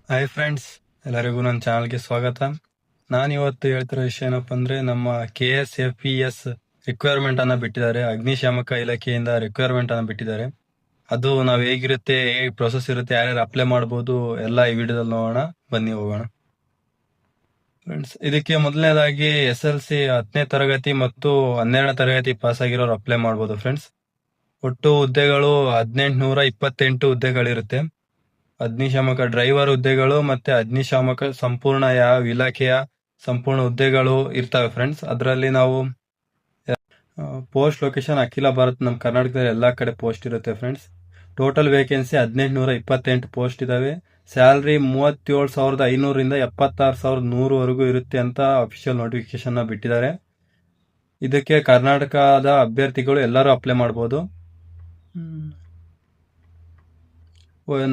Hi friends, ಎಲ್ಲರಿಗೂ ನನ್ನ ಚಾನಲ್ಗೆ ಸ್ವಾಗತ. ಇವತ್ತು ಹೇಳ್ತಿರೋ ವಿಷಯ ಏನಪ್ಪ ಅಂದರೆ, ನಮ್ಮ KSFES ರಿಕ್ವೈರ್ಮೆಂಟ್ ಅನ್ನು ಬಿಟ್ಟಿದ್ದಾರೆ. ಅಗ್ನಿಶಾಮಕ ಇಲಾಖೆಯಿಂದ ರಿಕ್ವೈರ್ಮೆಂಟ್ ಅನ್ನು ಬಿಟ್ಟಿದ್ದಾರೆ. ಅದು ನಾವು ಹೇಗಿರುತ್ತೆ, ಹೇಗೆ ಪ್ರೊಸೆಸ್ ಇರುತ್ತೆ, ಯಾರ್ಯಾರು ಅಪ್ಲೈ ಮಾಡ್ಬೋದು ಎಲ್ಲ ಈ ವಿಡಿಯೋದಲ್ಲಿ ನೋಡೋಣ. ಬನ್ನಿ ಹೋಗೋಣ ಫ್ರೆಂಡ್ಸ್. ಇದಕ್ಕೆ ಮೊದಲನೇದಾಗಿ SLC 10ನೇ ತರಗತಿ ಮತ್ತು 12ನೇ ತರಗತಿ ಪಾಸ್ ಆಗಿರೋರು ಅಪ್ಲೈ ಮಾಡ್ಬೋದು ಫ್ರೆಂಡ್ಸ್. ಒಟ್ಟು ಹುದ್ದೆಗಳು 1828 ಹುದ್ದೆಗಳಿರುತ್ತೆ. ಅಗ್ನಿಶಾಮಕ ಡ್ರೈವರ್ ಹುದ್ದೆಗಳು ಮತ್ತೆ ಅಗ್ನಿಶಾಮಕ ಸಂಪೂರ್ಣ ಯಾವ ಇಲಾಖೆಯ ಸಂಪೂರ್ಣ ಹುದ್ದೆಗಳು ಇರ್ತವೆ ಫ್ರೆಂಡ್ಸ್. ಅದರಲ್ಲಿ ನಾವು ಪೋಸ್ಟ್ ಲೊಕೇಶನ್ ಅಖಿಲ ಭಾರತ, ನಮ್ಮ ಕರ್ನಾಟಕದಲ್ಲಿ ಎಲ್ಲ ಕಡೆ ಪೋಸ್ಟ್ ಇರುತ್ತೆ ಫ್ರೆಂಡ್ಸ್. ಟೋಟಲ್ ವೇಕೆನ್ಸಿ 1828 ಪೋಸ್ಟ್ ಇದಾವೆ. ಸ್ಯಾಲ್ರಿ 37,500ರಿಂದ 76,100ವರೆಗೂ ಇರುತ್ತೆ ಅಂತ ಅಫಿಷಿಯಲ್ ನೋಟಿಫಿಕೇಶನ್ ಬಿಟ್ಟಿದ್ದಾರೆ. ಇದಕ್ಕೆ ಕರ್ನಾಟಕದ ಅಭ್ಯರ್ಥಿಗಳು ಎಲ್ಲರೂ ಅಪ್ಲೈ ಮಾಡ್ಬೋದು.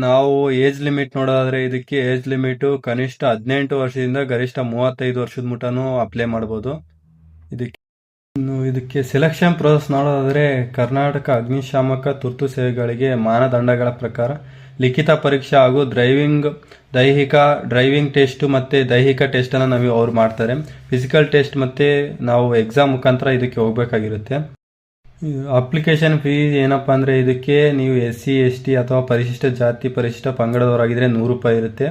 ನಾವು ಏಜ್ ಲಿಮಿಟ್ ನೋಡೋದಾದ್ರೆ, ಇದಕ್ಕೆ ಏಜ್ ಲಿಮಿಟ್ ಕನಿಷ್ಠ 18 ವರ್ಷದಿಂದ ಗರಿಷ್ಠ 35 ವರ್ಷದ ಮುಟನೂ ಅಪ್ಲೈ ಮಾಡ್ಬೋದು. ಇದಕ್ಕೆ ಸೆಲೆಕ್ಷನ್ ಪ್ರೋಸೆಸ್ ನೋಡೋದಾದ್ರೆ, ಕರ್ನಾಟಕ ಅಗ್ನಿಶಾಮಕ ತುರ್ತು ಸೇವೆಗಳಿಗೆ ಮಾನದಂಡಗಳ ಪ್ರಕಾರ ಲಿಖಿತ ಪರೀಕ್ಷೆ ಹಾಗೂ ಡ್ರೈವಿಂಗ್ ಟೆಸ್ಟ್ ಮತ್ತೆ ದೈಹಿಕ ಟೆಸ್ಟ್ ಅನ್ನು ಅವ್ರು ಮಾಡ್ತಾರೆ. ಫಿಸಿಕಲ್ ಟೆಸ್ಟ್ ಮತ್ತೆ ನಾವು ಎಕ್ಸಾಮ್ ಮುಖಾಂತರ ಇದಕ್ಕೆ ಹೋಗ್ಬೇಕಾಗಿರುತ್ತೆ. ಅಪ್ಲಿಕೇಶನ್ ಫೀ ಏನಪ್ಪಾ ಅಂದ್ರೆ, ಇದಕ್ಕೆ ನೀವು SC ST ಅಥವಾ ಪರಿಶಿಷ್ಟ ಜಾತಿ ಪರಿಶಿಷ್ಟ ಪಂಗಡದವರಾಗಿದ್ರೆ 100 ರೂಪಾಯಿ ಇರುತ್ತೆ.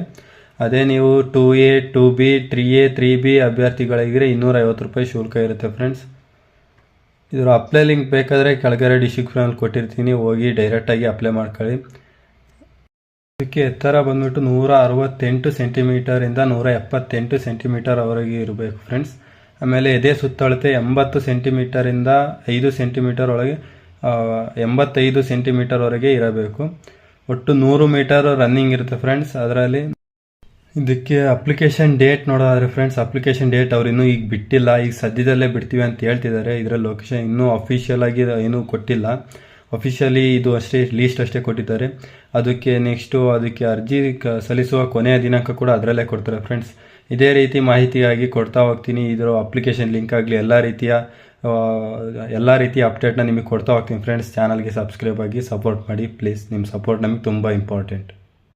ಅದೇ ನೀವು 2A 2B 3A 3B ಅಭ್ಯರ್ಥಿಗಳಿದ್ರೆ 250 ರೂಪಾಯಿ ಶುಲ್ಕ ಇರುತ್ತೆ ಫ್ರೆಂಡ್ಸ್. ಇದರ ಅಪ್ಲೈ ಲಿಂಕ್ ಬೇಕಾದರೆ ಕೆಳಗಡೆ ಡಿಸ್ಕ್ರಿಪ್ಷನಲ್ಲಿ ಕೊಟ್ಟಿರ್ತೀನಿ, ಹೋಗಿ ಡೈರೆಕ್ಟಾಗಿ ಅಪ್ಲೈ ಮಾಡ್ಕೊಳ್ಳಿ. ಇದಕ್ಕೆ ಎತ್ತರ ಬಂದ್ಬಿಟ್ಟು 168 ಸೆಂಟಿಮೀಟರಿಂದ 178 ಸೆಂಟಿಮೀಟರ್ ವರೆಗೆ ಇರಬೇಕು ಫ್ರೆಂಡ್ಸ್. ಆಮೇಲೆ ಎದೆ ಸುತ್ತಳತೆ 80 ಸೆಂಟಿಮೀಟರಿಂದ 5 ಸೆಂಟಿಮೀಟರ್ ಒಳಗೆ 85 ಸೆಂಟಿಮೀಟರ್ ವರೆಗೆ ಇರಬೇಕು. ಒಟ್ಟು 100 ಮೀಟರ್ ರನ್ನಿಂಗ್ ಇರುತ್ತೆ ಫ್ರೆಂಡ್ಸ್. ಅದರಲ್ಲಿ ಇದಕ್ಕೆ ಅಪ್ಲಿಕೇಶನ್ ಡೇಟ್ ನೋಡೋದಾದ್ರೆ ಫ್ರೆಂಡ್ಸ್, ಅಪ್ಲಿಕೇಶನ್ ಡೇಟ್ ಅವ್ರು ಇನ್ನೂ ಈಗ ಬಿಟ್ಟಿಲ್ಲ. ಈಗ ಸದ್ಯದಲ್ಲೇ ಬಿಡ್ತೀವಿ ಅಂತ ಹೇಳ್ತಿದ್ದಾರೆ. ಇದರ ಲೊಕೇಶನ್ ಇನ್ನೂ ಅಫಿಷಿಯಲ್ ಆಗಿ ಏನೂ ಕೊಟ್ಟಿಲ್ಲ. ಅಫಿಷಿಯಲಿ ಇದು ಅಷ್ಟೇ, ಲೀಸ್ಟ್ ಅಷ್ಟೇ ಕೊಟ್ಟಿದ್ದಾರೆ. ಅದಕ್ಕೆ ಅರ್ಜಿ ಸಲ್ಲಿಸುವ ಕೊನೆಯ ದಿನಾಂಕ ಕೂಡ ಅದರಲ್ಲೇ ಕೊಡ್ತಾರೆ ಫ್ರೆಂಡ್ಸ್. ಇದೇ ರೀತಿ ಮಾಹಿತಿಯಾಗಿ ಕೊಡ್ತಾ ಹೋಗ್ತೀನಿ. ಇದರ ಅಪ್ಲಿಕೇಶನ್ ಲಿಂಕ್ ಆಗಲಿ ಎಲ್ಲ ರೀತಿಯ ಅಪ್ಡೇಟ್ನ ನಿಮಗೆ ಕೊಡ್ತಾ ಹೋಗ್ತೀನಿ ಫ್ರೆಂಡ್ಸ್. ಚಾನಲ್ಗೆ ಸಬ್ಸ್ಕ್ರೈಬ್ ಆಗಿ ಸಪೋರ್ಟ್ ಮಾಡಿ ಪ್ಲೀಸ್. ನಿಮ್ಮ ಸಪೋರ್ಟ್ ನಮಗೆ ತುಂಬ ಇಂಪಾರ್ಟೆಂಟ್.